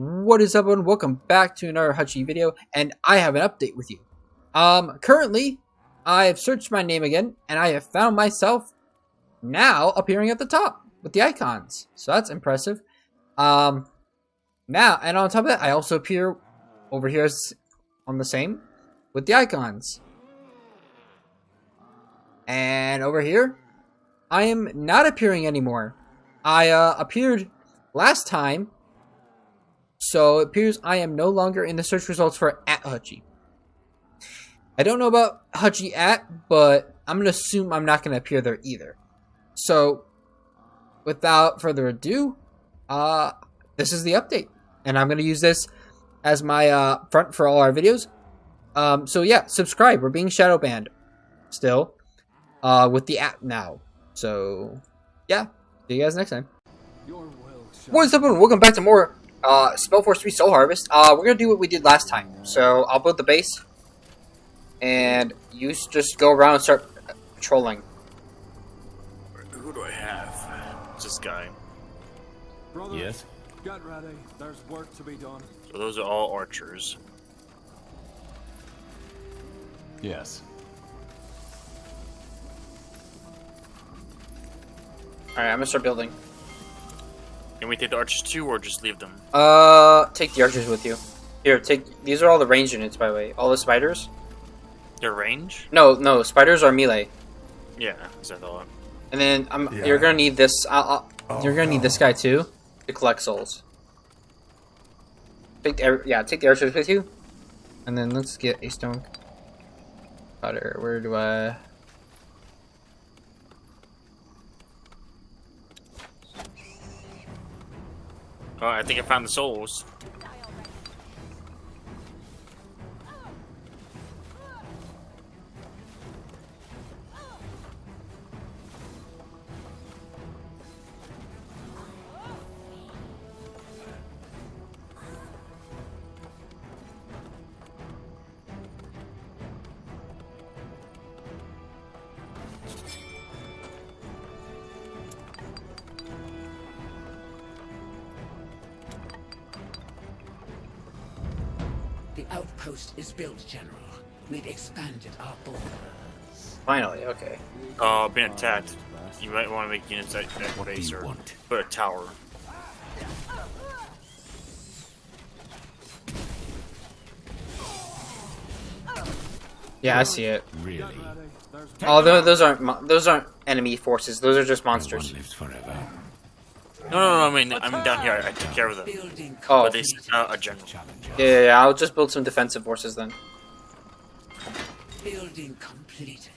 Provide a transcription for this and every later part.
What is up, everyone? Welcome back to another Hutchey video, and I have an update with you. Currently, I have searched my name again, and I have found myself now appearing at the top with the icons. So that's impressive. Now, and on top of that, I also appear over here on the same with the icons. And over here, I am not appearing anymore. I appeared last time. So it appears I am no longer in the search results for @Hutchey. I don't know about Hutchey but I'm going to assume I'm not going to appear there either. So without further ado, this is the update. And I'm going to use this as my front for all our videos. So yeah, subscribe. We're being shadow banned still with the app now. So yeah, see you guys next time. What is up, and welcome back to more SpellForce 3 Soul Harvest. We're gonna do what we did last time. So I'll build the base, and you just go around and start patrolling. Who do I have? This guy. Brother, yes. get ready. There's work to be done. So those are all archers. Yes. All right, I'm gonna start building. Can we take the archers too, or just leave them? Take the archers with you. Here, take. These are all the range units, by the way. All the spiders. Their range? No, spiders are melee. Yeah, as I thought. And then you're gonna need this. You're gonna need this guy too to collect souls. Take the archers with you, and then let's get a stone cutter. Where do I? Oh, I think I found the souls. The outpost is built, General. We've expanded our borders. Finally, okay. Being attacked. You might want to make units at base or put a tower. Yeah, I see it. Really? Oh, those aren't enemy forces. Those are just monsters. Lives forever. No, I mean down here. I took care of them. Building Oh, But they sent out a general. yeah. I'll just build some defensive forces then. building completed.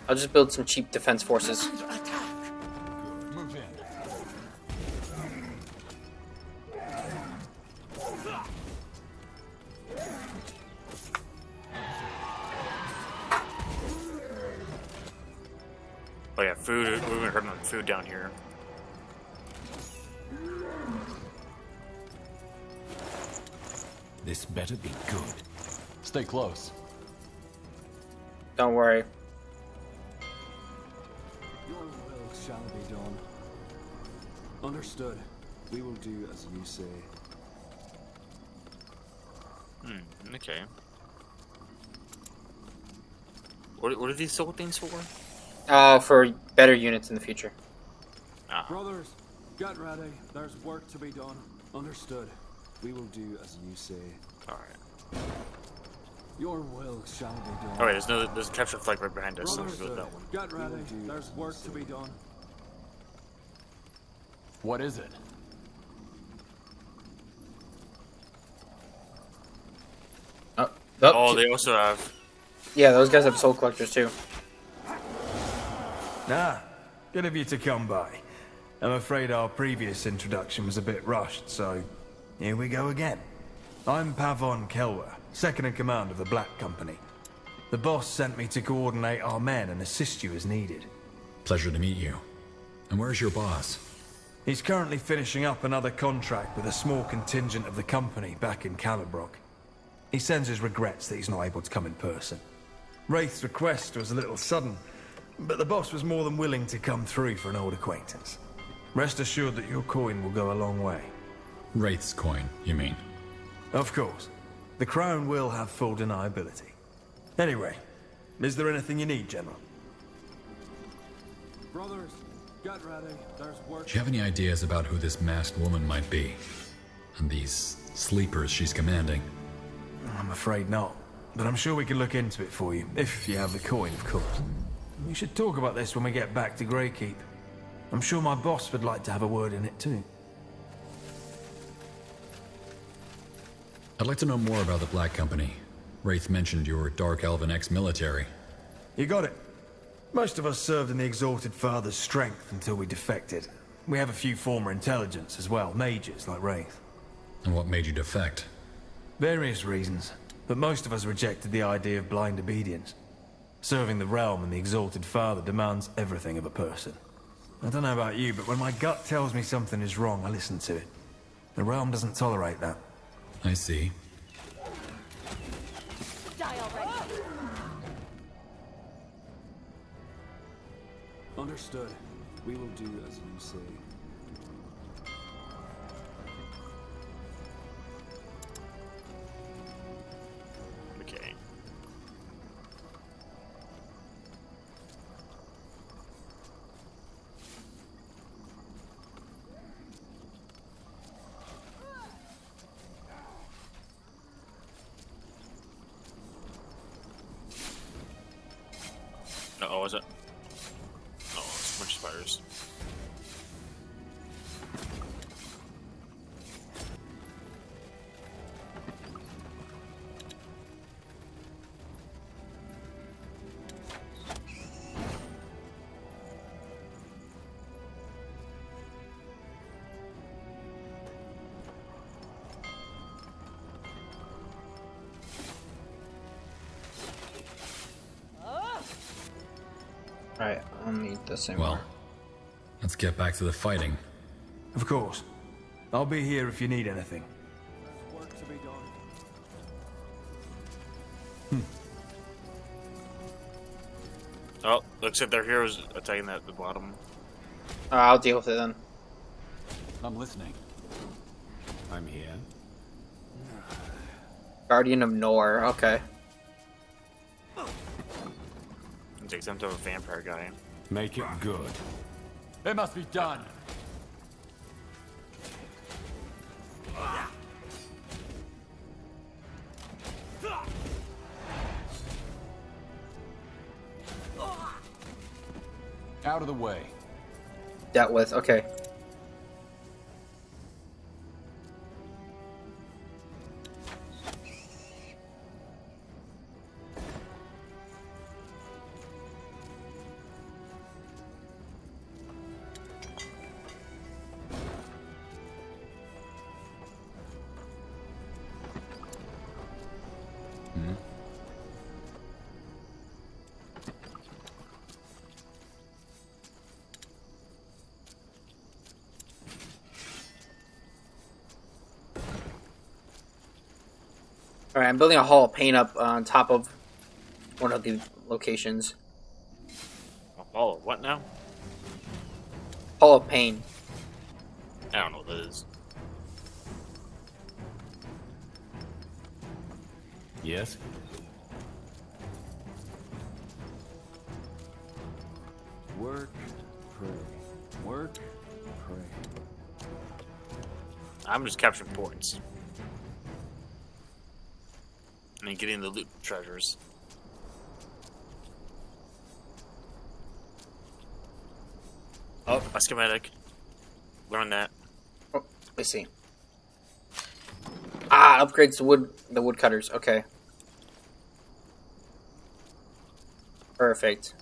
I'll just build some cheap defense forces. Under attack. Move in. Oh yeah, food. We're gonna hurt on food down here. This better be good. Stay close. Don't worry. Your will shall be done. Understood. We will do as you say. Okay. What are these soul things for? For better units in the future. Ah. Brothers, get ready. There's work to be done. Understood. We will do as you say. Alright. Your will shall be done. Alright, there's a capture flag right behind us, so we'll build Understood. that one. Get ready. There's work to be done. What is it? Oh, they also have... Yeah, those guys have soul collectors too. Ah, good of you to come by. I'm afraid our previous introduction was a bit rushed, so here we go again. I'm Pavon Kelwer, second in command of the Black Company. The boss sent me to coordinate our men and assist you as needed. Pleasure to meet you. And where's your boss? He's currently finishing up another contract with a small contingent of the company back in Calibrock. He sends his regrets that he's not able to come in person. Wraith's request was a little sudden, but the boss was more than willing to come through for an old acquaintance. Rest assured that your coin will go a long way. Wraith's coin, you mean? Of course. The crown will have full deniability. Anyway, is there anything you need, General? Brothers, get ready. There's work. Do you have any ideas about who this masked woman might be? And these sleepers she's commanding? I'm afraid not. But I'm sure we can look into it for you, if you have the coin, of course. We should talk about this when we get back to Greykeep. I'm sure my boss would like to have a word in it too. I'd like to know more about the Black Company. Wraith mentioned you were Dark Elven ex-military. You got it. Most of us served in the Exalted Father's strength until we defected. We have a few former intelligence as well, mages like Wraith. And what made you defect? Various reasons, but most of us rejected the idea of blind obedience. Serving the realm and the Exalted Father demands everything of a person. I don't know about you, but when my gut tells me something is wrong, I listen to it. The realm doesn't tolerate that. I see. Die already. Understood. We will do as you say. Okay. Oh, is it? Oh, it's a bunch of spiders. Alright, I'll need this anymore. Well, let's get back to the fighting. Of course. I'll be here if you need anything. There's work to be done. Oh, looks like their heroes attacking at the bottom. I'll deal with it then. I'm listening. I'm here. Guardian of Nor, okay. It takes them to a vampire guy. Make it good. It must be done. Out of the way. Dealt with, okay. Alright, I'm building a hall of paint up on top of one of the locations. Oh, what now? Hall of pain. I don't know what that is. Yes? Work, pray. Work, pray. I'm just capturing points. And then getting the loot treasures. Oh, a schematic. Learn that. Oh, let's see. Ah, upgrades the woodcutters. Okay. Perfect.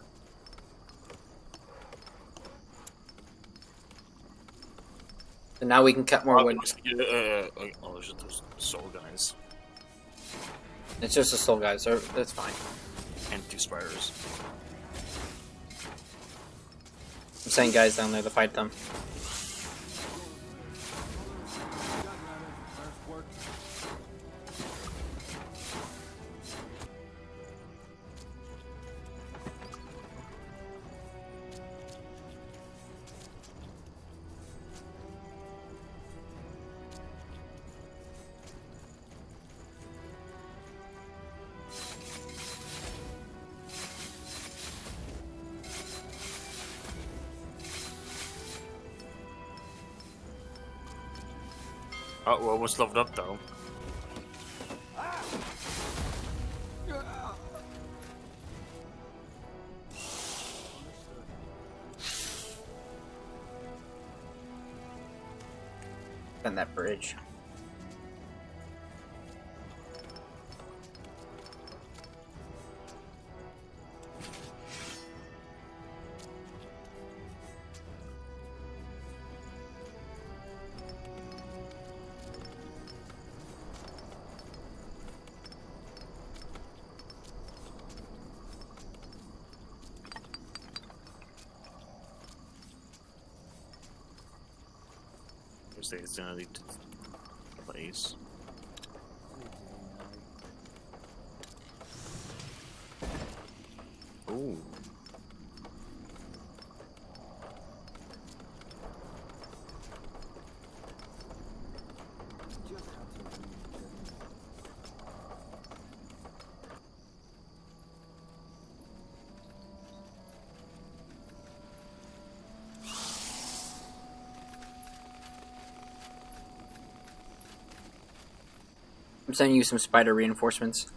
So now we can cut more wood. Oh, there's those soul guys. It's just the soul guys. That's fine. And 2 spiders. I'm sending guys down there to fight them. There's work. Oh, we're almost leveled up though. On that bridge. It's gonna lead to the place. Ooh. I'm sending you some spider reinforcements.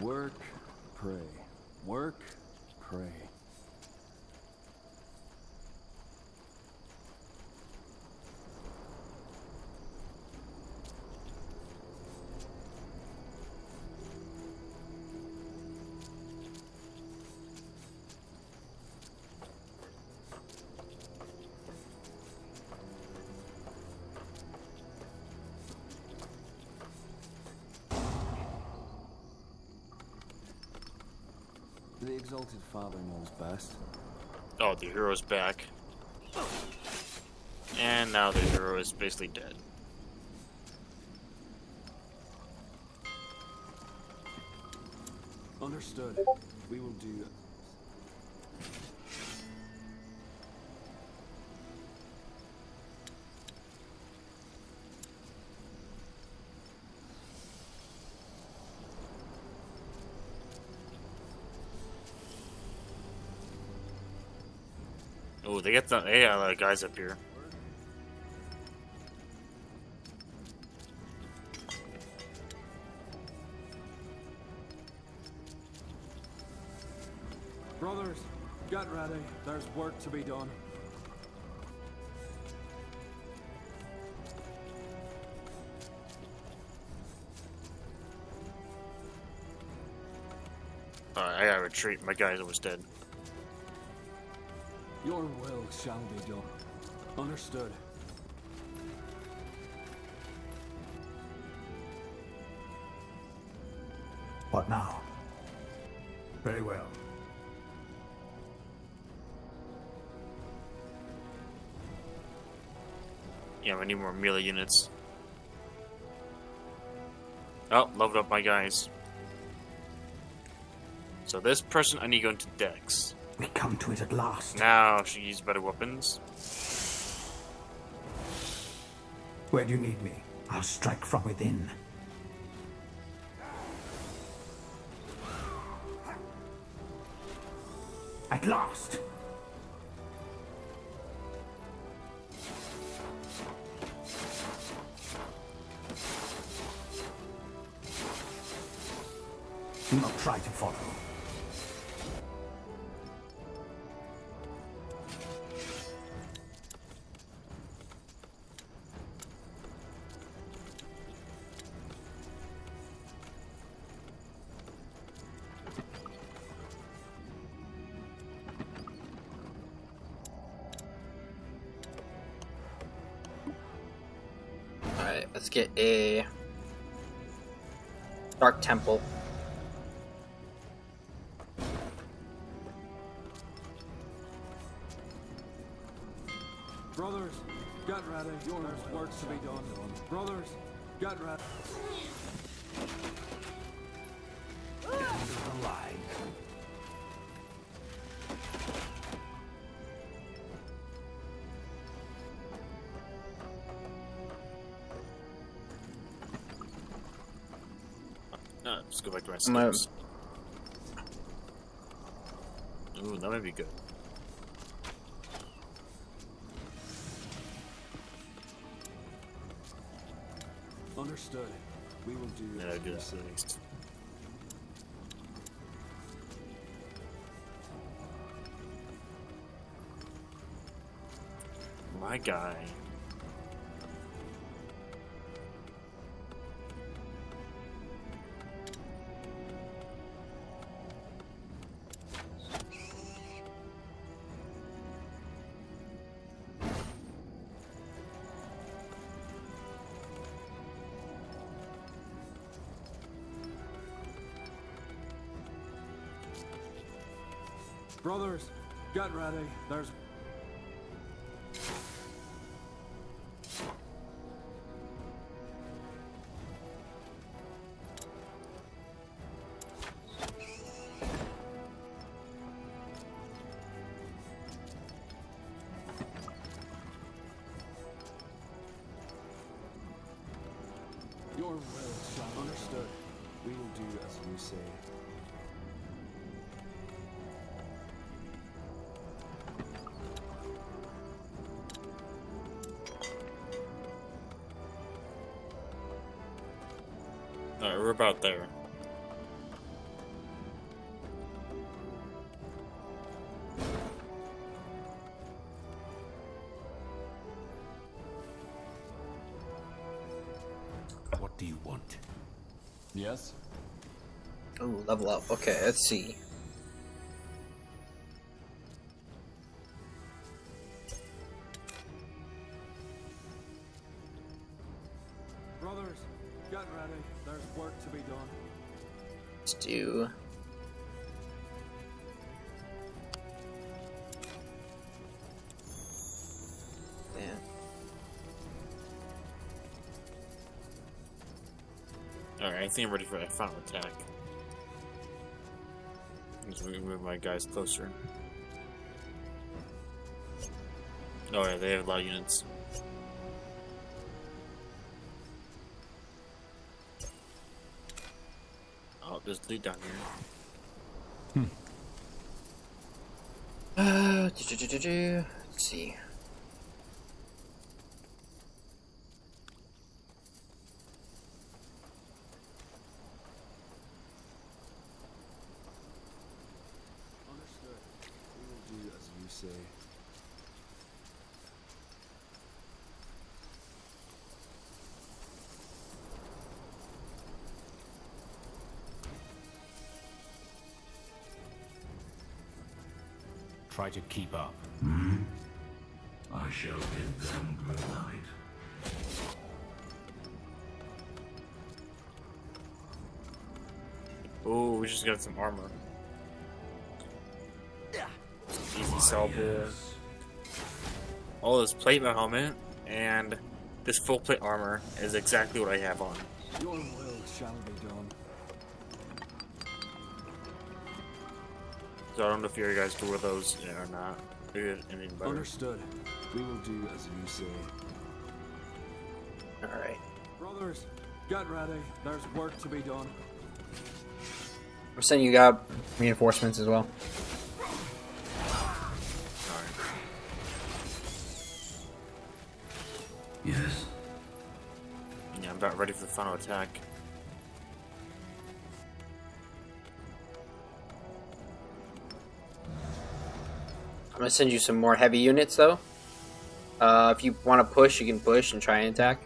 Work, pray. Work, pray. The Exalted Father knows best. Oh, the hero's back. And now the hero is basically dead. Understood. We will do... Oh, they got a lot of guys up here. Brothers, get ready. There's work to be done. Alright, I gotta retreat. My guy's almost dead. Your will shall be done. Understood. What now? Very well. Yeah, we need more melee units. Oh, leveled up my guys. So this person, I need to go into Dex. We come to it at last. Now she uses better weapons. Where do you need me? I'll strike from within. At last! Do not try to follow. Alright, let's get a Dark Temple. Brothers, get ready. There's work to be done. Brothers, get ready. No, just go back to my I'm gonna- skips. Ooh, that might be good. Understood. We will do Yeah, as I do you that say. next. My guy. Brothers, get ready. There's your will shall understood. We will do as you say. Alright, we're about there. What do you want? Yes? Ooh, level up. Okay, let's see. Brothers, get ready. There's work to be done. Let's do. Yeah. Alright, I think I'm ready for that final attack. Just move my guys closer. Oh yeah, they have a lot of units. Oh, there's loot down here. Let's see. Understood. We will do as you say. Try to keep up. I shall bid them good night. Oh, we just got some armor. Easy sellable. All this plate in my helmet and this full plate armor is exactly what I have on. Your will shall be done. So I don't know if you guys do wear those or not. Maybe anything better. Understood. We will do as you say. Alright. Brothers, get ready. There's work to be done. I'm sending you guys reinforcements as well. Yes? Yeah, I'm about ready for the final attack. I'm gonna send you some more heavy units though. If you want to push, you can push and try and attack.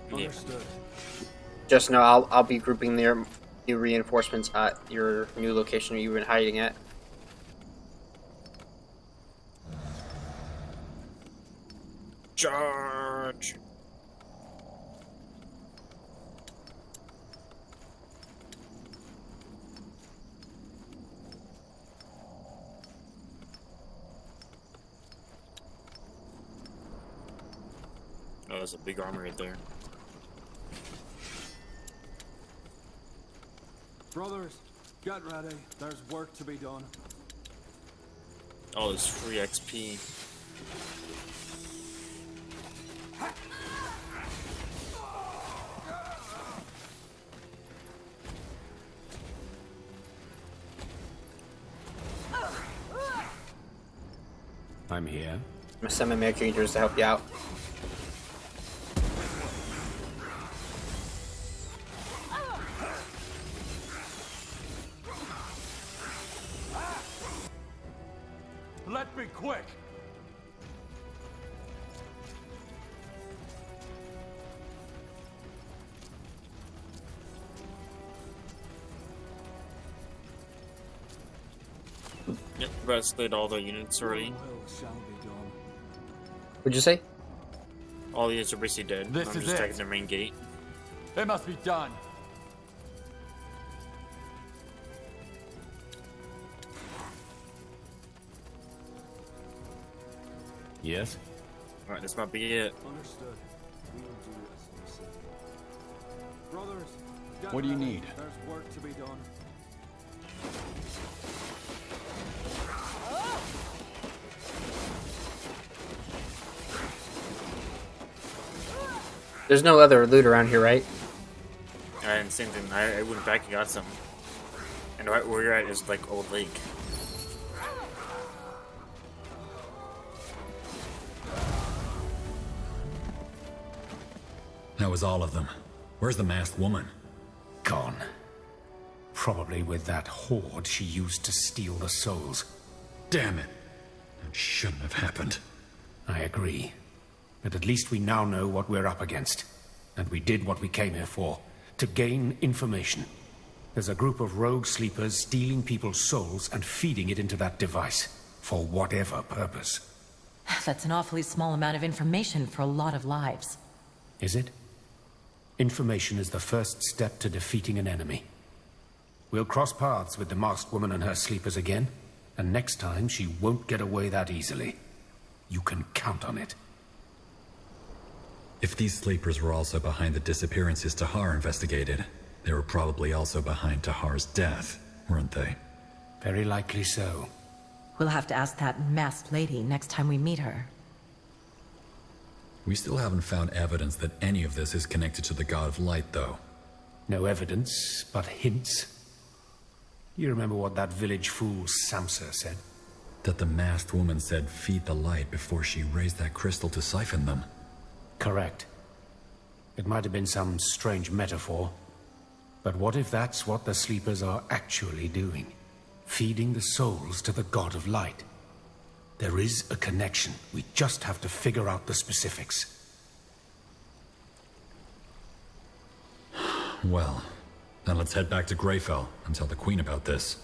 Yeah. Understood. Just know I'll be grouping their new reinforcements at your new location you've been hiding at. Charge! there's a big armor right there. Brothers, get ready. There's work to be done. Oh, there's free XP. I'm here. I'm gonna summon my creatures to help you out. Let me quick. Yep, rested all the units already. Will shall be done. What'd you say? All the units are basically dead. This I'm is just it. attacking the main gate. It must be done. Yes? Alright, this might be it. Understood. We will do as you say. Brothers, get What do you ready. need? There's work to be done. There's no other loot around here, right? And same thing, I went back and got some. And right where you're at is like Old Lake. That was all of them. Where's the masked woman? Gone. Probably with that horde she used to steal the souls. Damn it. That shouldn't have happened. I agree. But at least we now know what we're up against. And we did what we came here for. To gain information. There's a group of rogue sleepers stealing people's souls and feeding it into that device. For whatever purpose. That's an awfully small amount of information for a lot of lives. Is it? Information is the first step to defeating an enemy. We'll cross paths with the masked woman and her sleepers again. And next time, she won't get away that easily. You can count on it. If these sleepers were also behind the disappearances Tahar investigated, they were probably also behind Tahar's death, weren't they? Very likely so. We'll have to ask that masked lady next time we meet her. We still haven't found evidence that any of this is connected to the God of Light, though. No evidence, but hints. You remember what that village fool Samsa said? That the masked woman said feed the light before she raised that crystal to siphon them. Correct. It might have been some strange metaphor. But what if that's what the sleepers are actually doing? Feeding the souls to the God of Light. There is a connection. We just have to figure out the specifics. Well, then let's head back to Greyfell and tell the Queen about this.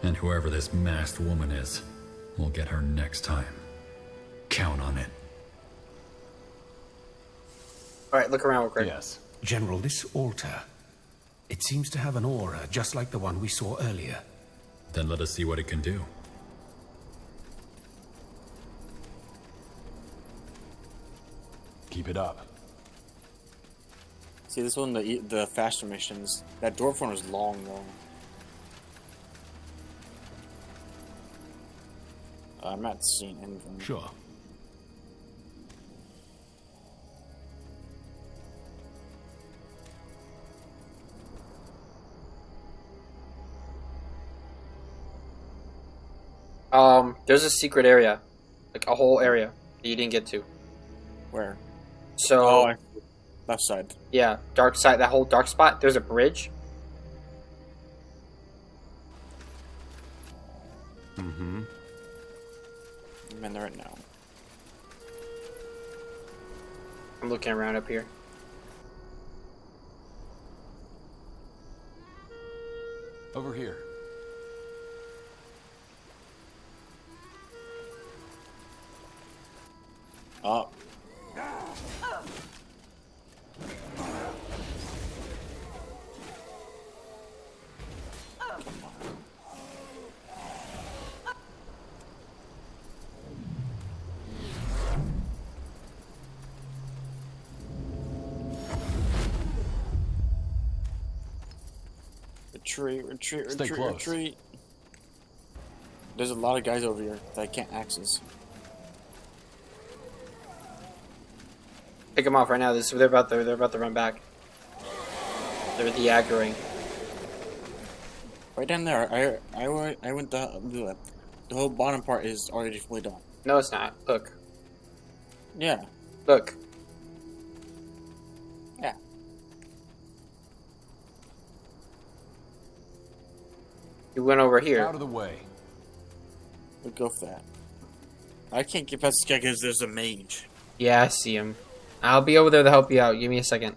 And whoever this masked woman is, we'll get her next time. Count on it. Alright, look around real quick. Yes. General, this altar... It seems to have an aura just like the one we saw earlier. Then let us see what it can do. Keep it up. See, this one, the faster missions. That dwarf one was long, though. I'm not seeing anything. Sure. There's a secret area. Like a whole area that you didn't get to. Where? So, Oh, left side. yeah, dark side, that whole dark spot, there's a bridge. Mm-hmm. I'm in there right now. I'm looking around up here. Over here. Oh. Retreat, retreat, Stay retreat, close. retreat. There's a lot of guys over here that I can't access. Pick them off right now. They're about to run back. They're de-aggroing. Right down there. I went the whole bottom part is already fully done. No, it's not. Look. Yeah. Look. Yeah. You went over here. Out of the way. We'll go for that. I can't get past this guy because there's a mage. Yeah, I see him. I'll be over there to help you out. Give me a second.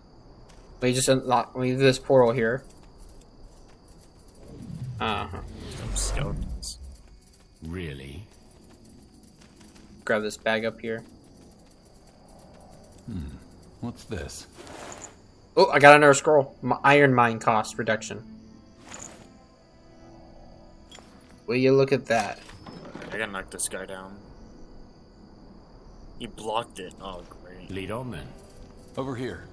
Let me just unlock. Let me do this portal here. Some skeletons. Really? Grab this bag up here. What's this? Oh, I got another scroll. Iron mine cost reduction. Will you look at that? I gotta knock this guy down. He blocked it. Oh, great. Lead on then. Over here.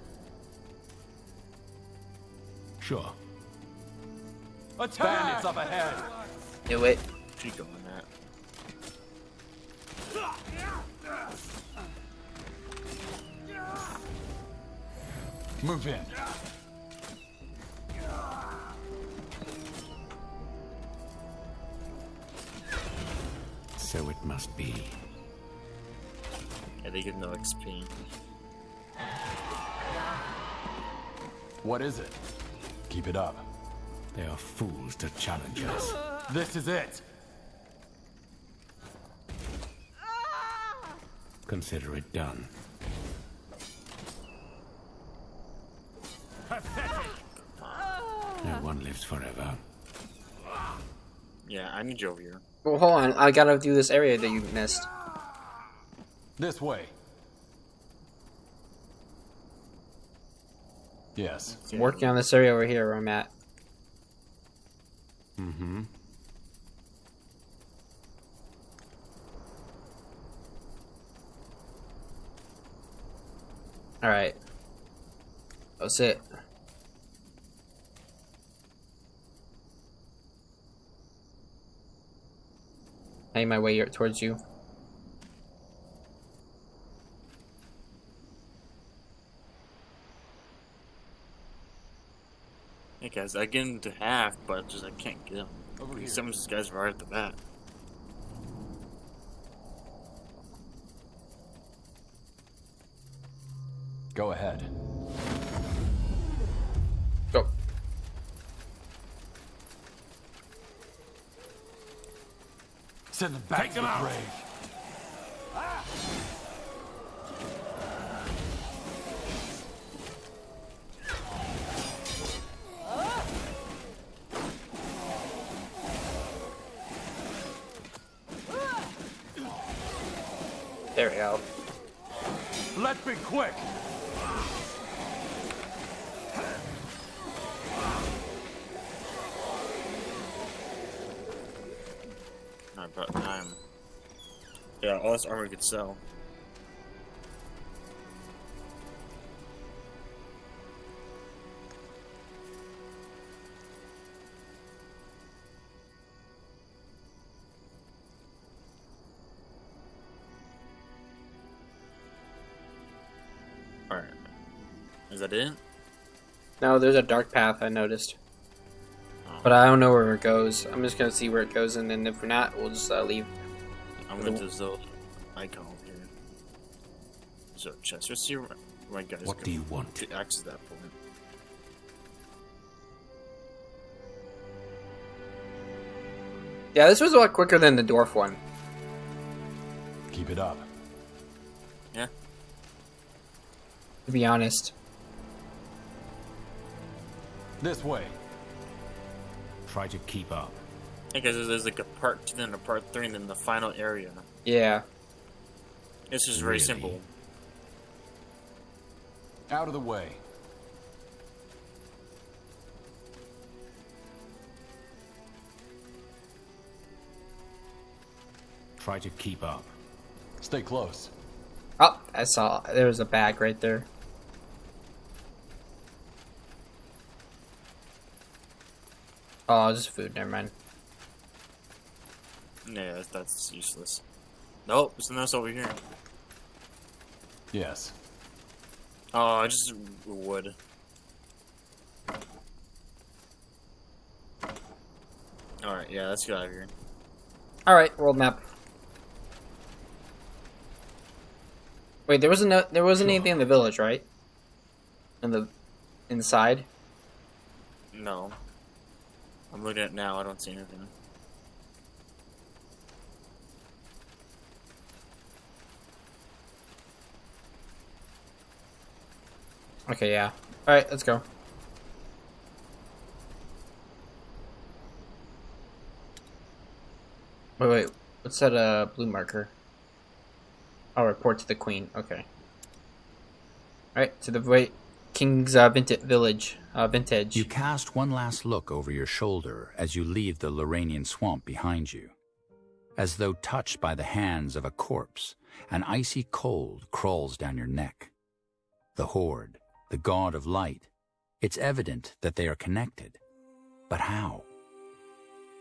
Sure. Bandits up ahead. Do it. Keep going that. Move in. So it must be. Yeah, they give no XP. What is it? Keep it up. They are fools to challenge us. This is it. Consider it done. No one lives forever. Yeah, I need you over here. Well, hold on. I gotta do this area that you missed. This way. Yes. I'm working on this area over here where I'm at. Mm-hmm. Alright. That's it. Heading my way here towards you. Hey guys, I get into half, but just I can't get him. Over here. Some of these guys right at the bat. Go ahead. Go. Send them back to the grave. There we go. Let's be quick. Not about time. Yeah, all this armor we could sell. Alright. Is that it? No, there's a dark path I noticed. But I don't know where it goes. I'm just gonna see where it goes, and then if not, we'll just leave. I'm going to this little icon here. So, chest. Let's see where my guys What go do you want? to access that point. Yeah, this was a lot quicker than the dwarf one. Keep it up. Yeah. To be honest. This way. Try to keep up. Hey guys, there's like a part 2, then a part 3, and then the final area. Yeah. This is very Really? simple. Out of the way. Try to keep up. Stay close. Oh, I saw. There was a bag right there. Oh, this is food. Never mind. Yeah, that's useless. Nope, there's something else over here. Yes. Oh, just wood. Alright, yeah, let's get out of here. All right, world map. Wait, there wasn't anything in the village, right? In the inside. No. I'm looking at it now, I don't see anything. Okay, yeah. All right, let's go. Wait. What's that? Blue marker. Oh, report to the queen. Okay. All right, to the King's Vintage. You cast one last look over your shoulder as you leave the Loranian swamp behind you. As though touched by the hands of a corpse, an icy cold crawls down your neck. The Horde, the god of light. It's evident that they are connected. But how?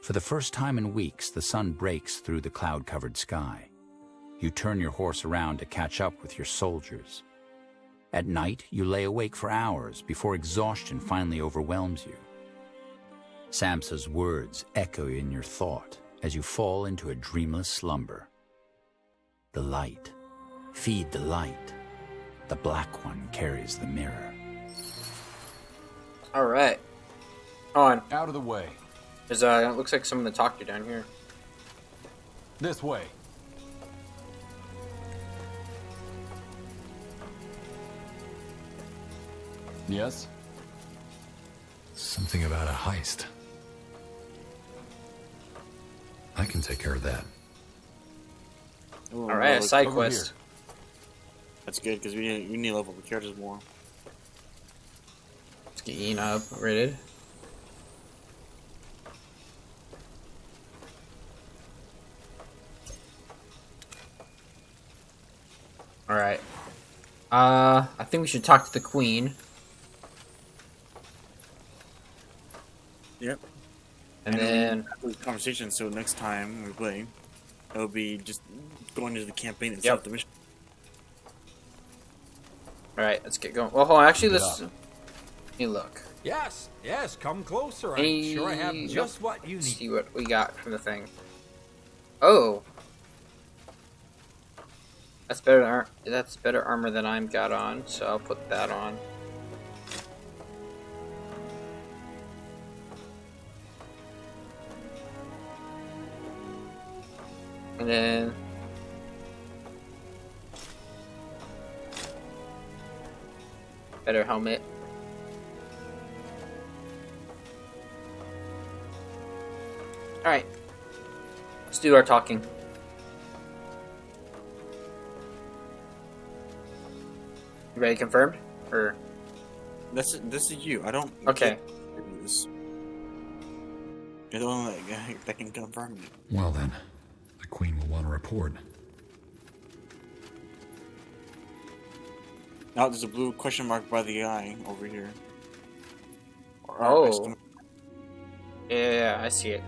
For the first time in weeks, the sun breaks through the cloud-covered sky. You turn your horse around to catch up with your soldiers. At night, you lay awake for hours before exhaustion finally overwhelms you. Samsa's words echo in your thought as you fall into a dreamless slumber. The light. Feed the light. The black one carries the mirror. All right. On. Out of the way. There's it looks like someone to talk to down here. This way. Yes? Something about a heist. I can take care of that. Ooh, All right, a side over quest. here. That's good, because we need to level the characters more. Let's get Ian upgraded. All right. I think we should talk to the queen. Yep. And then after this conversation, so next time we play, it'll be just going into the campaign itself. Yep. The mission. all right, let's get going. Well, hold on. Actually, Keep it let's up. let me look. Yes, come closer. I'm Hey, sure I have just nope. what you Let's need. see what we got from the thing. Oh, that's better. That's better armor than I'm got on, so I'll put that on. And then better helmet. All right, let's do our talking. You ready? Confirmed? Or This is you. I don't. okay. This. You're the only that can confirm me. Well then, the Queen will want to report. Now there's a blue question mark by the eye over here. Oh. Yeah, I see it.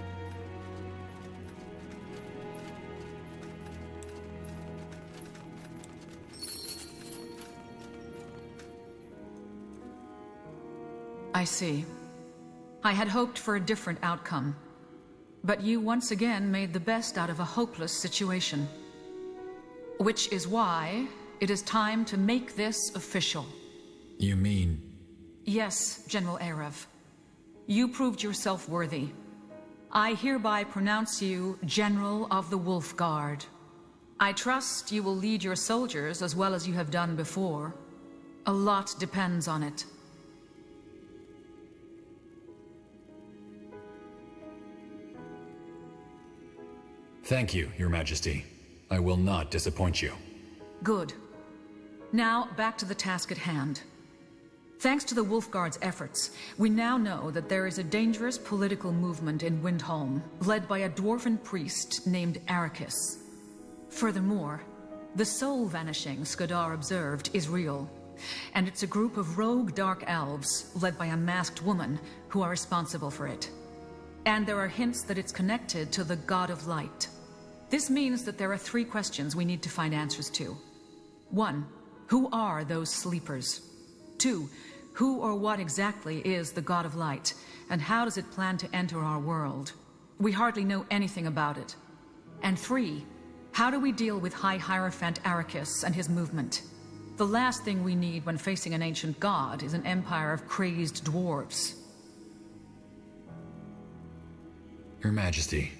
I see. I had hoped for a different outcome. But you once again made the best out of a hopeless situation. Which is why it is time to make this official. You mean... Yes, General Arev. You proved yourself worthy. I hereby pronounce you General of the Wolf Guard. I trust you will lead your soldiers as well as you have done before. A lot depends on it. Thank you, Your Majesty. I will not disappoint you. Good. Now, back to the task at hand. Thanks to the Wolf Guard's efforts, we now know that there is a dangerous political movement in Windholm, led by a dwarven priest named Arrakis. Furthermore, the soul vanishing Skadar observed is real, and it's a group of rogue dark elves, led by a masked woman, who are responsible for it. and there are hints that it's connected to the God of Light. This means that there are 3 questions we need to find answers to. 1. Who are those sleepers? 2. Who or what exactly is the God of Light, and how does it plan to enter our world? We hardly know anything about it. And 3. How do we deal with High Hierophant Arrakis and his movement? The last thing we need when facing an ancient god is an empire of crazed dwarves. Your Majesty,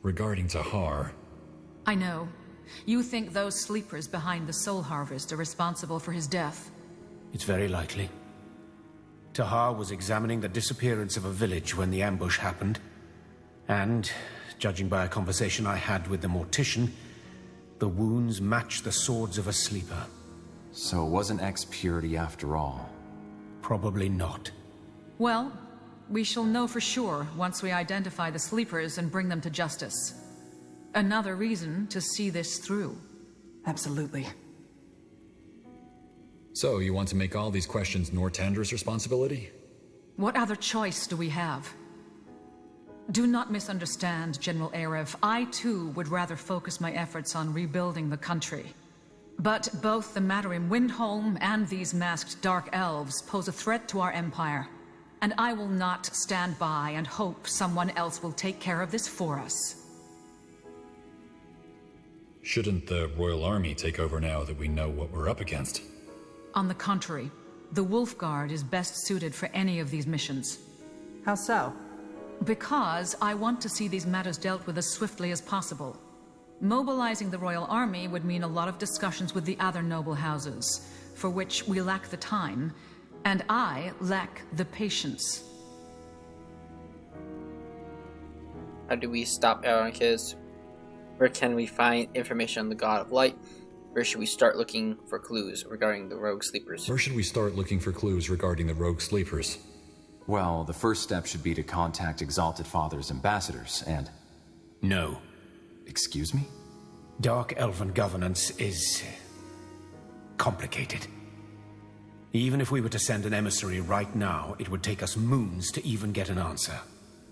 regarding Tahar... I know. You think those sleepers behind the Soul Harvest are responsible for his death? It's very likely. Tahar was examining the disappearance of a village when the ambush happened. And, judging by a conversation I had with the Mortician, the wounds match the swords of a sleeper. So it wasn't X-Purity after all. Probably not. Well, we shall know for sure once we identify the sleepers and bring them to justice. Another reason to see this through. Absolutely. So, you want to make all these questions Nortandra's responsibility? What other choice do we have? Do not misunderstand, General Arev. I, too, would rather focus my efforts on rebuilding the country. But both the matter in Windholm and these masked Dark Elves pose a threat to our empire. And I will not stand by and hope someone else will take care of this for us. Shouldn't the Royal Army take over now that we know what we're up against? On the contrary, the Wolf Guard is best suited for any of these missions. How so? Because I want to see these matters dealt with as swiftly as possible. Mobilizing the Royal Army would mean a lot of discussions with the other noble houses, for which we lack the time, and I lack the patience. How do we stop Arrakis? Where can we find information on the God of Light? Where should we start looking for clues regarding the rogue sleepers? Where should we start looking for clues regarding the rogue sleepers? Well, the first step should be to contact Exalted Father's ambassadors, and... No. Excuse me? Dark Elven governance is... complicated. Even if we were to send an emissary right now, it would take us moons to even get an answer.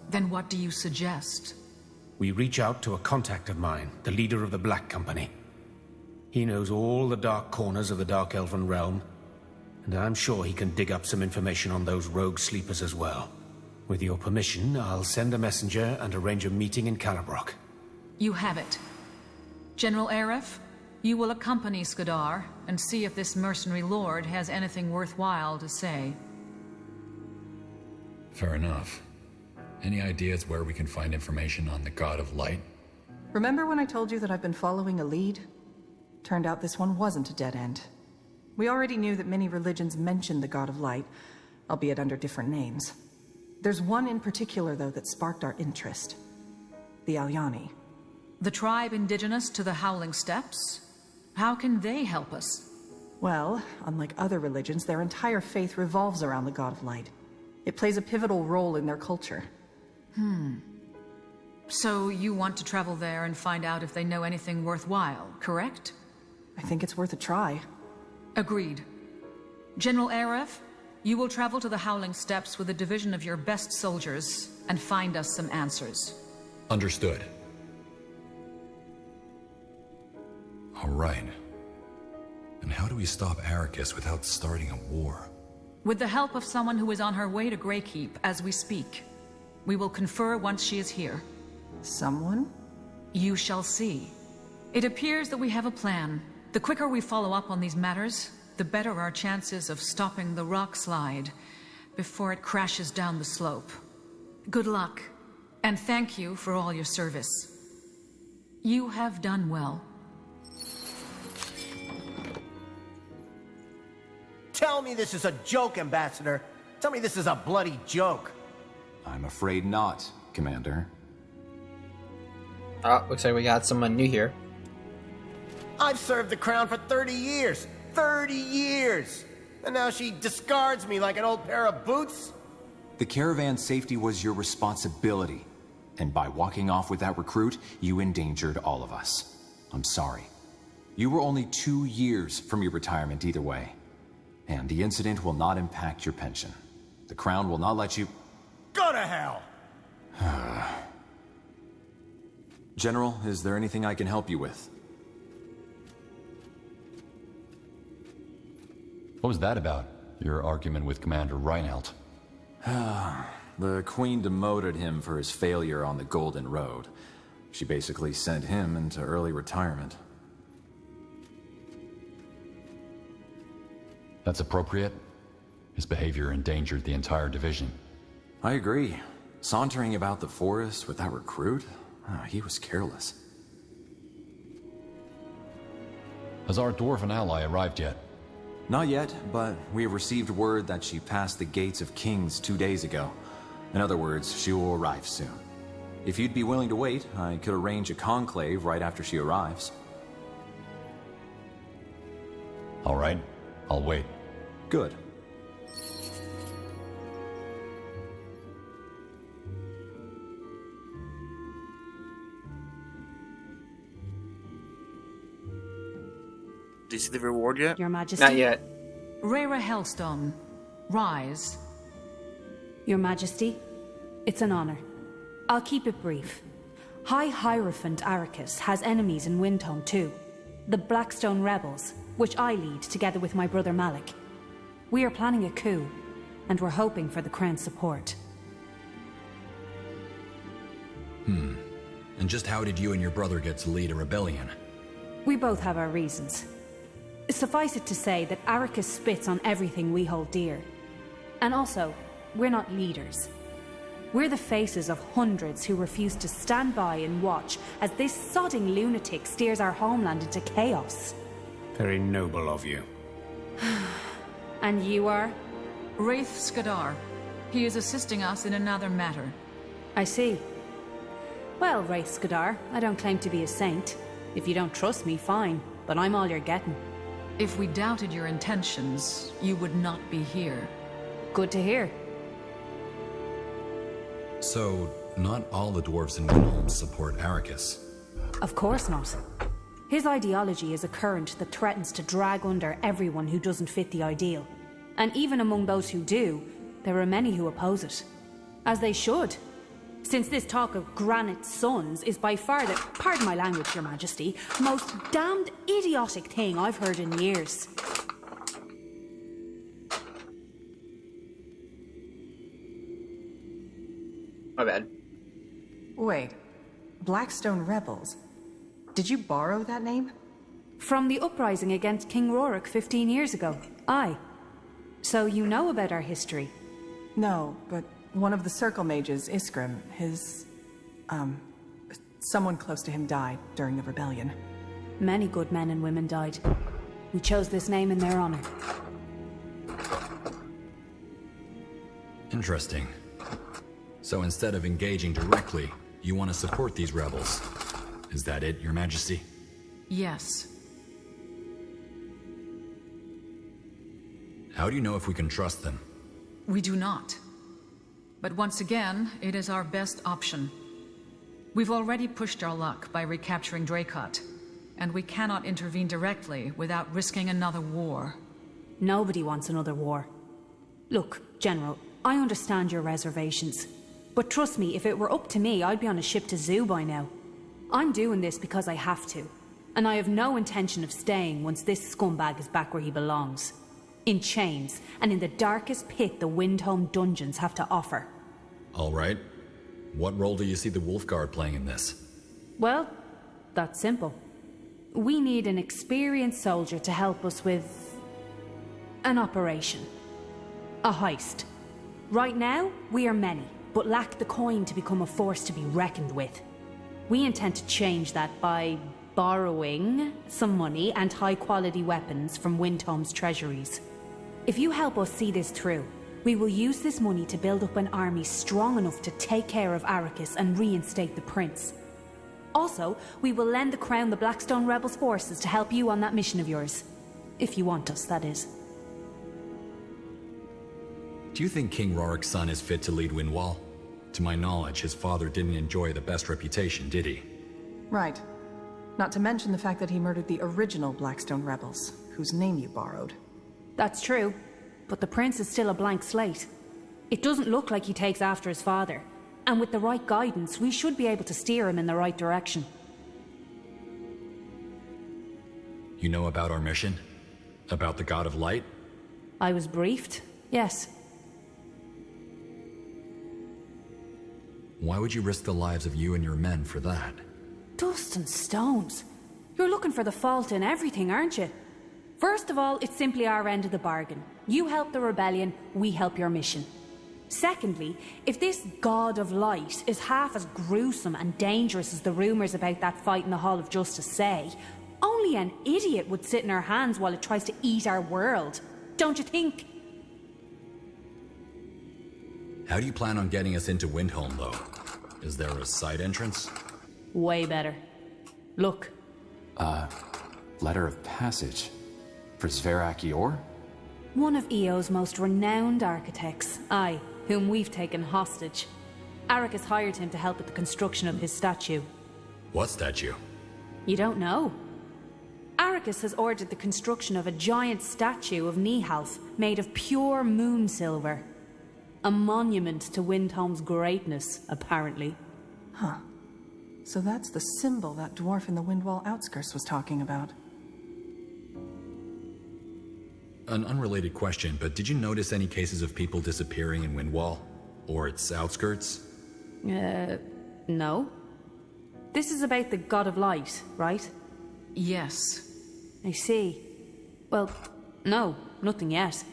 Then what do you suggest? We reach out to a contact of mine, the leader of the Black Company. He knows all the dark corners of the Dark Elven realm, and I'm sure he can dig up some information on those rogue sleepers as well. With your permission, I'll send a messenger and arrange a meeting in Calabrok. You have it. General Arev, you will accompany Skadar and see if this mercenary lord has anything worthwhile to say. Fair enough. Any ideas where we can find information on the God of Light? Remember when I told you that I've been following a lead? Turned out this one wasn't a dead end. We already knew that many religions mentioned the God of Light, albeit under different names. There's one in particular, though, that sparked our interest. The Alyani. The tribe indigenous to the Howling Steppes? How can they help us? Well, unlike other religions, their entire faith revolves around the God of Light. It plays a pivotal role in their culture. So you want to travel there and find out if they know anything worthwhile, correct? I think it's worth a try. Agreed. General Arev, you will travel to the Howling Steppes with a division of your best soldiers and find us some answers. Understood. All right. And how do we stop Arrakis without starting a war? With the help of someone who is on her way to Greykeep as we speak. We will confer once she is here. Someone? You shall see. It appears that we have a plan. The quicker we follow up on these matters, the better our chances of stopping the rock slide before it crashes down the slope. Good luck, and thank you for all your service. You have done well. Tell me this is a joke, Ambassador. Tell me this is a bloody joke. I'm afraid not, Commander. Oh, looks like we got someone new here. I've served the crown for 30 years. 30 years! And now she discards me like an old pair of boots? The caravan's safety was your responsibility. And by walking off with that recruit, you endangered all of us. I'm sorry. You were only 2 years from your retirement either way. And the incident will not impact your pension. The Crown will not let you... Go to hell! General, is there anything I can help you with? What was that about? Your argument with Commander Reinelt? The Queen demoted him for his failure on the Golden Road. She basically sent him into early retirement. That's appropriate. His behavior endangered the entire division. I agree. Sauntering about the forest with that recruit? He was careless. Has our dwarven ally arrived yet? Not yet, but we have received word that she passed the Gates of Kings 2 days ago. In other words, she will arrive soon. If you'd be willing to wait, I could arrange a conclave right after she arrives. All right, I'll wait. Good. Do you see the reward yet? Your Majesty? Not yet. Rhea Hellstone, rise. Your Majesty, it's an honor. I'll keep it brief. High Hierophant Arrakis has enemies in Windhome too. The Blackstone Rebels, which I lead together with my brother Malik. We are planning a coup, and we're hoping for the Crown's support. And just how did you and your brother get to lead a rebellion? We both have our reasons. Suffice it to say that Arrakis spits on everything we hold dear. And also, we're not leaders. We're the faces of hundreds who refuse to stand by and watch as this sodding lunatic steers our homeland into chaos. Very noble of you. And you are? Wraith Skadar. He is assisting us in another matter. I see. Well, Wraith Skadar, I don't claim to be a saint. If you don't trust me, fine, but I'm all you're getting. If we doubted your intentions, you would not be here. Good to hear. So, not all the dwarves in Windhelm support Arrakis. Of course not. His ideology is a current that threatens to drag under everyone who doesn't fit the ideal. And even among those who do, there are many who oppose it. As they should. Since this talk of granite suns is by far the, pardon my language, Your Majesty, most damned idiotic thing I've heard in years. My bad. Wait. Blackstone Rebels. Did you borrow that name? From the uprising against King Rorik 15 years ago. Aye. So you know about our history? No, but one of the Circle Mages, Iskrim, someone close to him died during the rebellion. Many good men and women died. We chose this name in their honor. Interesting. So instead of engaging directly, you want to support these rebels. Is that it, Your Majesty? Yes. How do you know if we can trust them? We do not. But once again, it is our best option. We've already pushed our luck by recapturing Dracot, and we cannot intervene directly without risking another war. Nobody wants another war. Look, General, I understand your reservations. But trust me, if it were up to me, I'd be on a ship to Zoo by now. I'm doing this because I have to, and I have no intention of staying once this scumbag is back where he belongs. In chains, and in the darkest pit the Windhome dungeons have to offer. All right. What role do you see the Wolfguard playing in this? Well, that's simple. We need an experienced soldier to help us with an operation. A heist. Right now, we are many, but lack the coin to become a force to be reckoned with. We intend to change that by borrowing some money and high-quality weapons from Windhome's treasuries. If you help us see this through, we will use this money to build up an army strong enough to take care of Arrakis and reinstate the prince. Also, we will lend the Crown the Blackstone Rebels' forces to help you on that mission of yours. If you want us, that is. Do you think King Rorik's son is fit to lead Windwall? To my knowledge, his father didn't enjoy the best reputation, did he? Right. Not to mention the fact that he murdered the original Blackstone Rebels, whose name you borrowed. That's true, but the prince is still a blank slate. It doesn't look like he takes after his father, And with the right guidance, we should be able to steer him in the right direction. You know about our mission? About the God of Light? I was briefed, yes. Why would you risk the lives of you and your men for that? Dust and stones. You're looking for the fault in everything, aren't you? First of all, it's simply our end of the bargain. You help the rebellion, we help your mission. Secondly, if this God of Light is half as gruesome and dangerous as the rumours about that fight in the Hall of Justice say, only an idiot would sit in our hands while it tries to eat our world. Don't you think? How do you plan on getting us into Windholm, though? Is there a side entrance? Way better. Look. Letter of passage. For Sverak Yor? One of EO's most renowned architects. Aye, whom we've taken hostage. Arrakis hired him to help with the construction of his statue. What statue? You don't know? Arrakis has ordered the construction of a giant statue of Nihalf made of pure moon silver. A monument to Windholm's greatness, apparently. Huh. So that's the symbol that dwarf in the Windwall outskirts was talking about. An unrelated question, but did you notice any cases of people disappearing in Windwall? Or its outskirts? No. This is about the God of Light, right? Yes. I see. Well, no, nothing yet.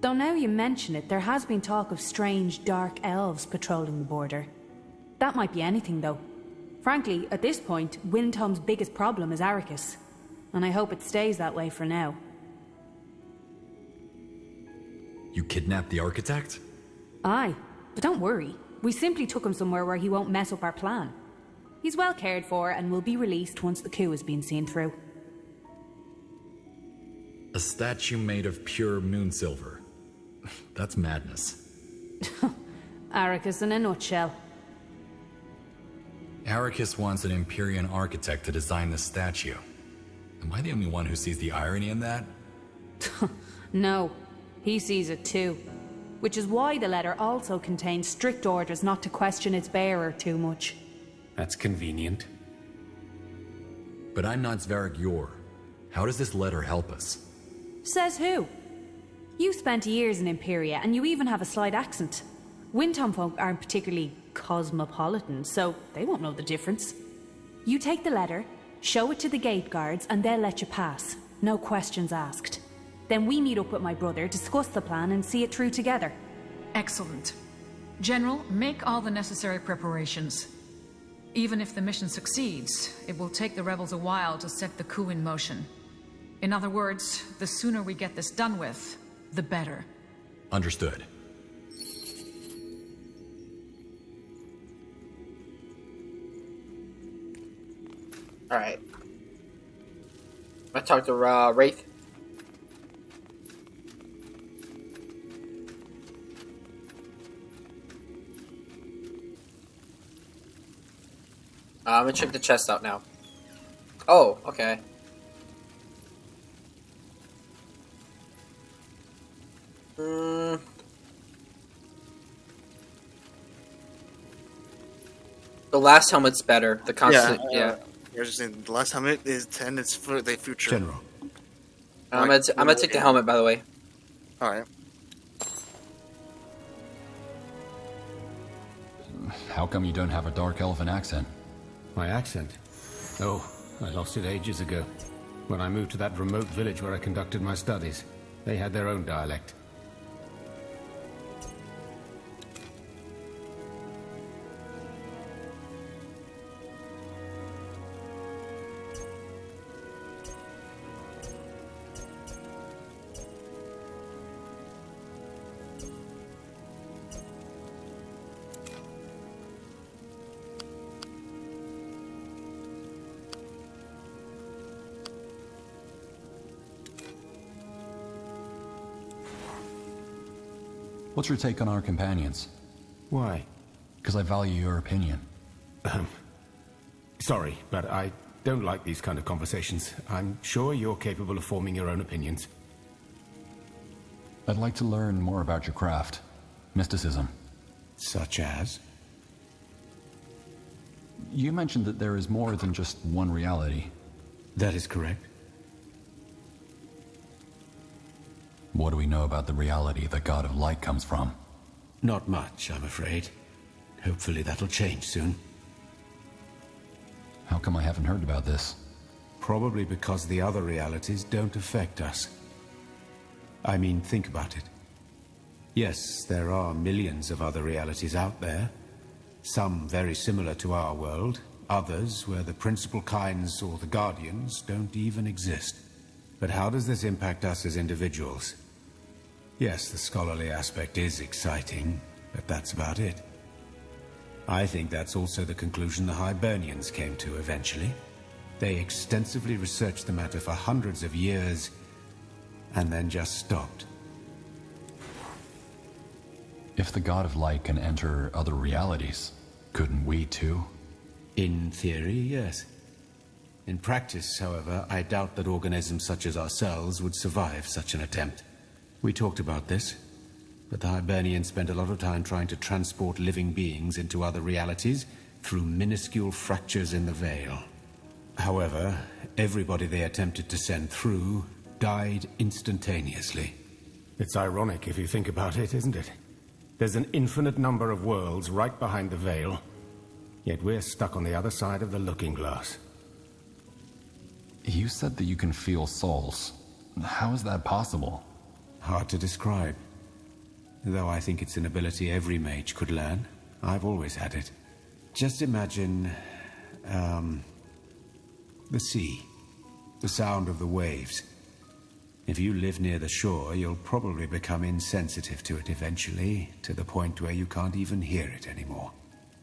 Though now you mention it, there has been talk of strange dark elves patrolling the border. That might be anything, though. Frankly, at this point, Windholm's biggest problem is Arrakis. And I hope it stays that way for now. You kidnapped the architect? Aye, but don't worry. We simply took him somewhere where he won't mess up our plan. He's well cared for and will be released once the coup has been seen through. A statue made of pure moon silver. That's madness. Arrakis in a nutshell. Arrakis wants an Empyrean architect to design the statue. Am I the only one who sees the irony in that? No, he sees it too. Which is why the letter also contains strict orders not to question its bearer too much. That's convenient. But I'm not Sverak Yor. How does this letter help us? Says who? You spent years in Imperia, and you even have a slight accent. Windholm folk aren't particularly cosmopolitan, so they won't know the difference. You take the letter, show it to the gate guards, and they'll let you pass. No questions asked. Then we meet up with my brother, discuss the plan, and see it through together. Excellent. General, make all the necessary preparations. Even if the mission succeeds, it will take the rebels a while to set the coup in motion. In other words, the sooner we get this done with, the better. Understood. Alright. I talked to Wraith. I'm gonna check the chest out now. Oh, okay. The last helmet's better. The constant, yeah. I was just saying, the last helmet is 10. It's for the future. General. I'm gonna take the helmet, by the way. All right. How come you don't have a dark elven accent? My accent? Oh, I lost it ages ago. When I moved to that remote village where I conducted my studies. They had their own dialect. What's your take on our companions? Why? Because I value your opinion. Sorry, but I don't like these kind of conversations. I'm sure you're capable of forming your own opinions. I'd like to learn more about your craft. Mysticism. Such as? You mentioned that there is more than just one reality. That is correct. What do we know about the reality the God of Light comes from? Not much, I'm afraid. Hopefully that'll change soon. How come I haven't heard about this? Probably because the other realities don't affect us. I mean, think about it. Yes, there are millions of other realities out there. Some very similar to our world, others where the principal kinds or the guardians don't even exist. But how does this impact us as individuals? Yes, the scholarly aspect is exciting, but that's about it. I think that's also the conclusion the Hibernians came to eventually. They extensively researched the matter for hundreds of years, and then just stopped. If the God of Light can enter other realities, couldn't we too? In theory, yes. In practice, however, I doubt that organisms such as ourselves would survive such an attempt. We talked about this, but the Hibernians spent a lot of time trying to transport living beings into other realities through minuscule fractures in the veil. However, everybody they attempted to send through died instantaneously. It's ironic if you think about it, isn't it? There's an infinite number of worlds right behind the veil, yet we're stuck on the other side of the looking glass. You said that you can feel souls. How is that possible? Hard to describe. Though I think it's an ability every mage could learn. I've always had it. Just imagine, the sea. The sound of the waves. If you live near the shore, you'll probably become insensitive to it eventually, to the point where you can't even hear it anymore.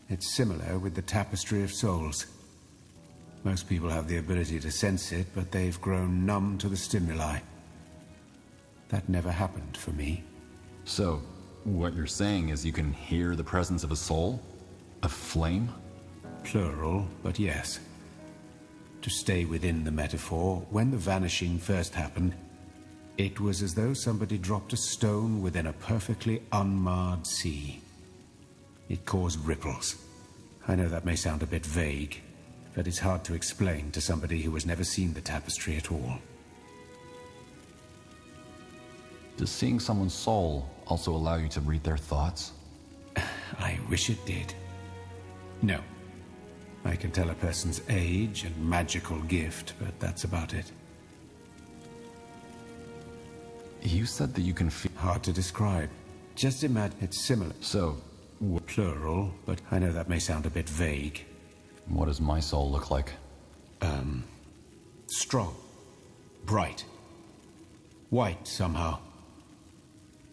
It's similar with the tapestry of souls. Most people have the ability to sense it, but they've grown numb to the stimuli. That never happened for me. So, what you're saying is you can hear the presence of a soul? A flame? Plural, but yes. To stay within the metaphor, when the vanishing first happened, it was as though somebody dropped a stone within a perfectly unmarred sea. It caused ripples. I know that may sound a bit vague, but it's hard to explain to somebody who has never seen the tapestry at all. Does seeing someone's soul also allow you to read their thoughts? I wish it did. No. I can tell a person's age and magical gift, but that's about it. You said that you can feel... Hard to describe. Just imagine it's similar. So... Plural, but I know that may sound a bit vague. What does my soul look like? Strong. Bright. White, somehow.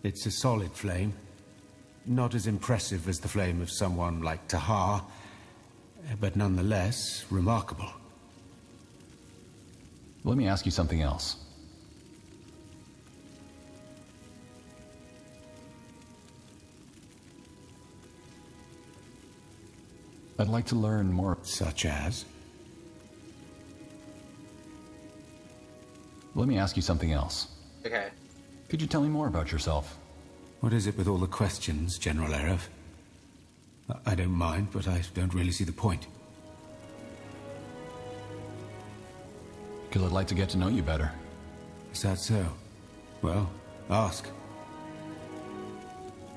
It's a solid flame. Not as impressive as the flame of someone like Tahar, but nonetheless remarkable. Let me ask you something else. I'd like to learn more. Such as? Let me ask you something else. Okay. Could you tell me more about yourself? What is it with all the questions, General Erev? I don't mind, but I don't really see the point. Because I'd like to get to know you better. Is that so? Well, ask.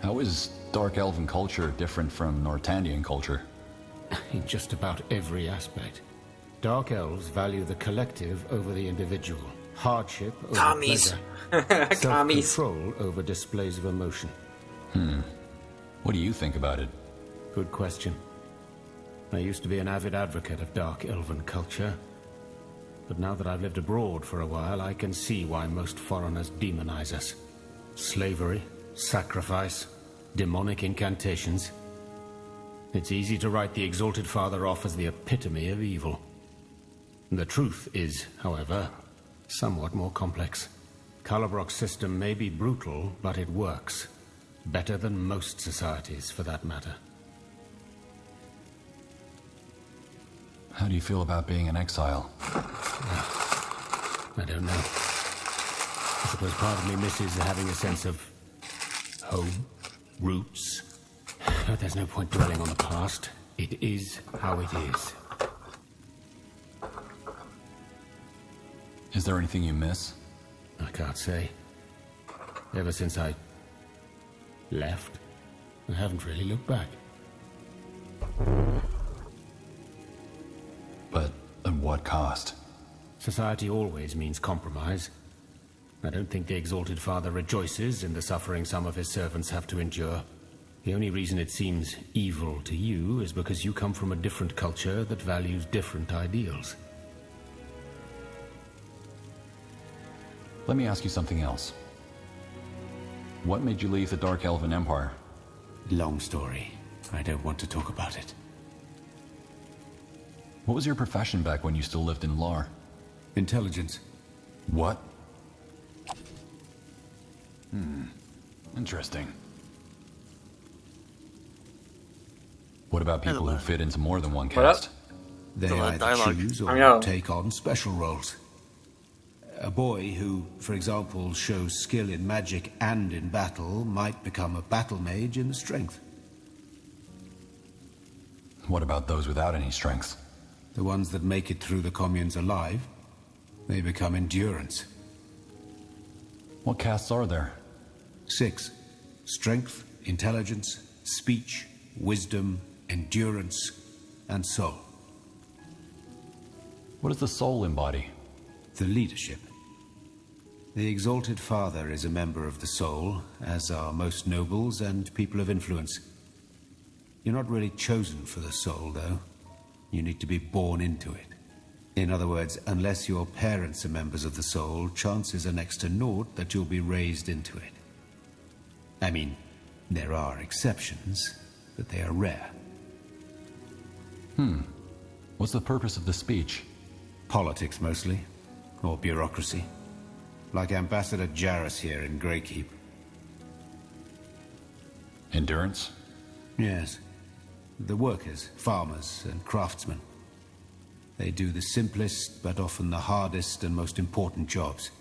How is Dark Elven culture different from Nortandian culture? In just about every aspect. Dark Elves value the collective over the individual. Hardship over Commies. pleasure. Commies. Self-control over displays of emotion. What do you think about it? Good question. I used to be an avid advocate of Dark Elven culture. But now that I've lived abroad for a while, I can see why most foreigners demonize us. Slavery, sacrifice, demonic incantations. It's easy to write the Exalted Father off as the epitome of evil. The truth is, however, somewhat more complex. Calabroc's system may be brutal, but it works. Better than most societies, for that matter. How do you feel about being in exile? I don't know. I suppose part of me misses having a sense of home, roots. But there's no point dwelling on the past. It is how it is. Is there anything you miss? I can't say. Ever since I left, I haven't really looked back. But at what cost? Society always means compromise. I don't think the Exalted Father rejoices in the suffering some of his servants have to endure. The only reason it seems evil to you is because you come from a different culture that values different ideals. Let me ask you something else. What made you leave the Dark Elven Empire? Long story. I don't want to talk about it. What was your profession back when you still lived in Lar? Intelligence. What? Interesting. What about people who fit into more than one caste? They either dialogue. choose I know. or take on special roles. A boy who, for example, shows skill in magic and in battle might become a battle mage in the strength. What about those without any strength? The ones that make it through the communes alive, they become endurance. What castes are there? 6. Strength, intelligence, speech, wisdom, endurance, and soul. What does the soul embody? The leadership. The Exalted Father is a member of the soul, as are most nobles and people of influence. You're not really chosen for the soul, though. You need to be born into it. In other words, unless your parents are members of the soul, chances are next to naught that you'll be raised into it. I mean, there are exceptions, but they are rare. What's the purpose of the speech? Politics, mostly. Or bureaucracy. Like Ambassador Gyros here in Greykeep. Endurance? Yes. The workers, farmers, and craftsmen. They do the simplest, but often the hardest and most important jobs.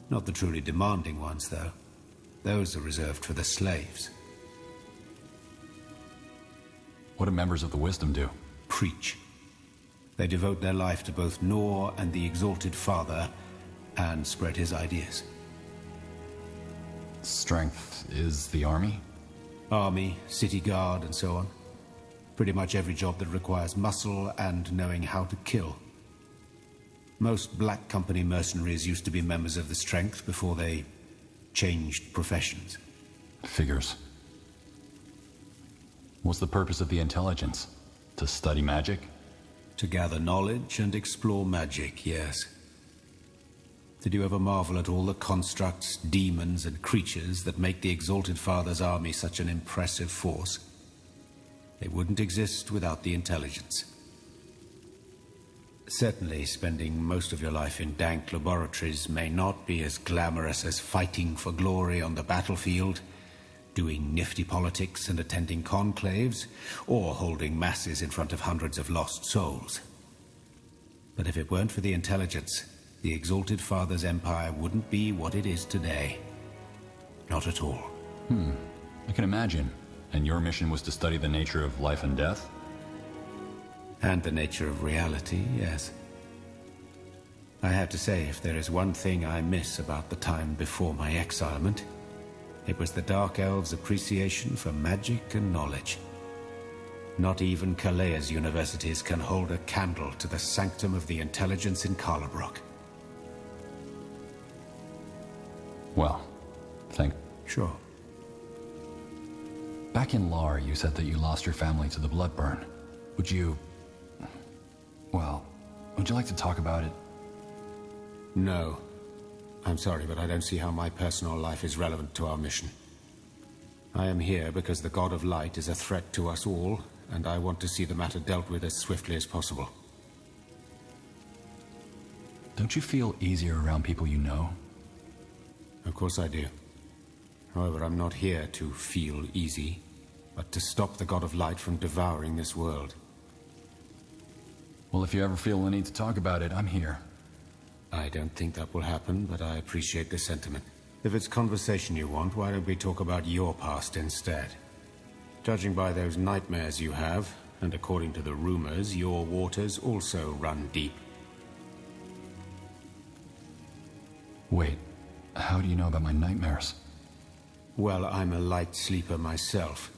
Not the truly demanding ones, though. Those are reserved for the slaves. What do members of the Wisdom do? Preach. They devote their life to both Nor and the Exalted Father, and spread his ideas. Strength is the army? Army, city guard, and so on. Pretty much every job that requires muscle and knowing how to kill. Most Black Company mercenaries used to be members of the Strength before they changed professions. Figures. What's the purpose of the intelligence? To study magic? To gather knowledge and explore magic, yes. Did you ever marvel at all the constructs, demons, and creatures that make the Exalted Father's army such an impressive force? They wouldn't exist without the intelligence. Certainly, spending most of your life in dank laboratories may not be as glamorous as fighting for glory on the battlefield, doing nifty politics and attending conclaves, or holding masses in front of hundreds of lost souls. But if it weren't for the intelligence, the Exalted Father's empire wouldn't be what it is today. Not at all. I can imagine. And your mission was to study the nature of life and death? And the nature of reality, yes. I have to say, if there is one thing I miss about the time before my exilement, it was the Dark Elves' appreciation for magic and knowledge. Not even Kalea's universities can hold a candle to the sanctum of the intelligence in Karlabrock. Well, Sure. Back in Lar, you said that you lost your family to the Bloodburn. Would you like to talk about it? No. I'm sorry, but I don't see how my personal life is relevant to our mission. I am here because the God of Light is a threat to us all, and I want to see the matter dealt with as swiftly as possible. Don't you feel easier around people you know? Of course I do. However, I'm not here to feel easy, but to stop the God of Light from devouring this world. Well, if you ever feel the need to talk about it, I'm here. I don't think that will happen, but I appreciate the sentiment. If it's conversation you want, why don't we talk about your past instead? Judging by those nightmares you have, And according to the rumors, your waters also run deep. Wait, how do you know about my nightmares? Well, I'm a light sleeper myself.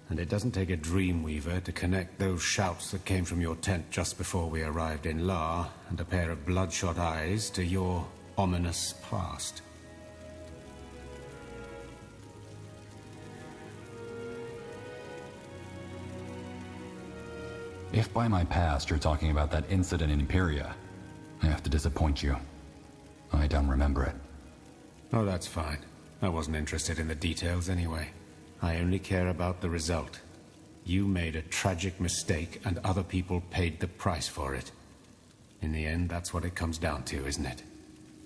And it doesn't take a dreamweaver to connect those shouts that came from your tent just before we arrived in La and a pair of bloodshot eyes to your ominous past. If by my past you're talking about that incident in Imperia, I have to disappoint you. I don't remember it. Oh, that's fine. I wasn't interested in the details anyway. I only care about the result. You made a tragic mistake and other people paid the price for it. In the end, that's what it comes down to, isn't it?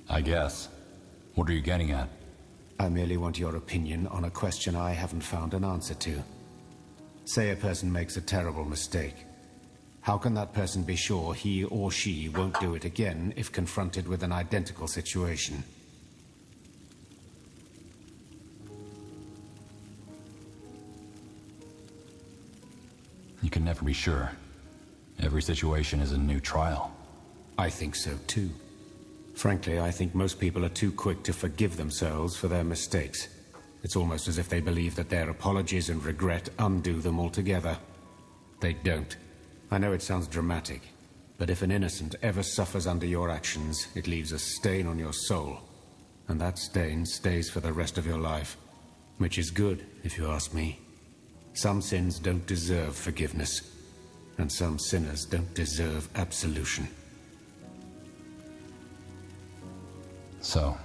I guess. What are you getting at? I merely want your opinion on a question I haven't found an answer to. Say a person makes a terrible mistake. How can that person be sure he or she won't do it again if confronted with an identical situation? You can never be sure. Every situation is a new trial. I think so too. Frankly, I think most people are too quick to forgive themselves for their mistakes. It's almost as if they believe that their apologies and regret undo them altogether. They don't. I know it sounds dramatic, but if an innocent ever suffers under your actions, it leaves a stain on your soul. And that stain stays for the rest of your life. Which is good, if you ask me. Some sins don't deserve forgiveness, and some sinners don't deserve absolution. So,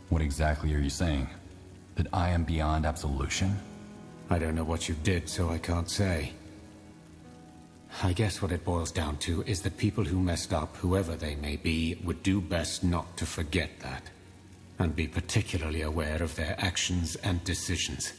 what exactly are you saying? That I am beyond absolution? I don't know what you did, so I can't say. I guess what it boils down to is that people who messed up, whoever they may be, would do best not to forget that, and be particularly aware of their actions and decisions.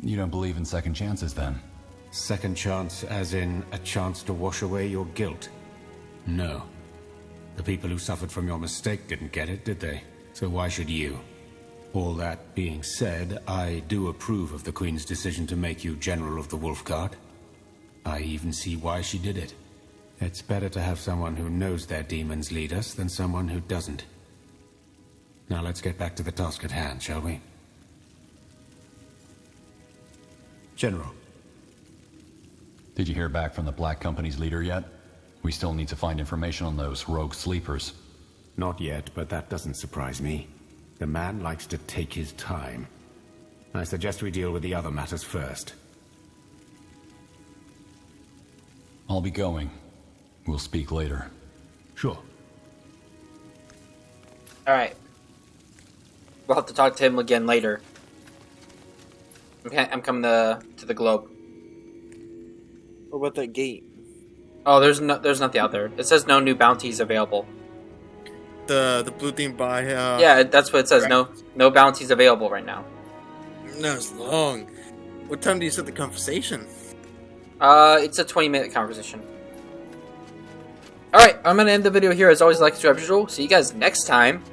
You don't believe in second chances, then? Second chance as in a chance to wash away your guilt? No. The people who suffered from your mistake didn't get it, did they? So why should you? All that being said, I do approve of the Queen's decision to make you General of the Wolf Guard. I even see why she did it. It's better to have someone who knows their demons lead us than someone who doesn't. Now let's get back to the task at hand, shall we? General. Did you hear back from the Black Company's leader yet? We still need to find information on those rogue sleepers. Not yet, but that doesn't surprise me. The man likes to take his time. I suggest we deal with the other matters first. I'll be going. We'll speak later. Sure. Alright. We'll have to talk to him again later. I'm coming to the globe. What about that gate? Oh, there's nothing out there. It says no new bounties available. The blue thing by yeah, that's what it says. No bounties available right now. No, it's long. What time do you set the conversation? It's a 20-minute conversation. Alright, I'm gonna end the video here. As always, like, subscribe, usual. See you guys next time.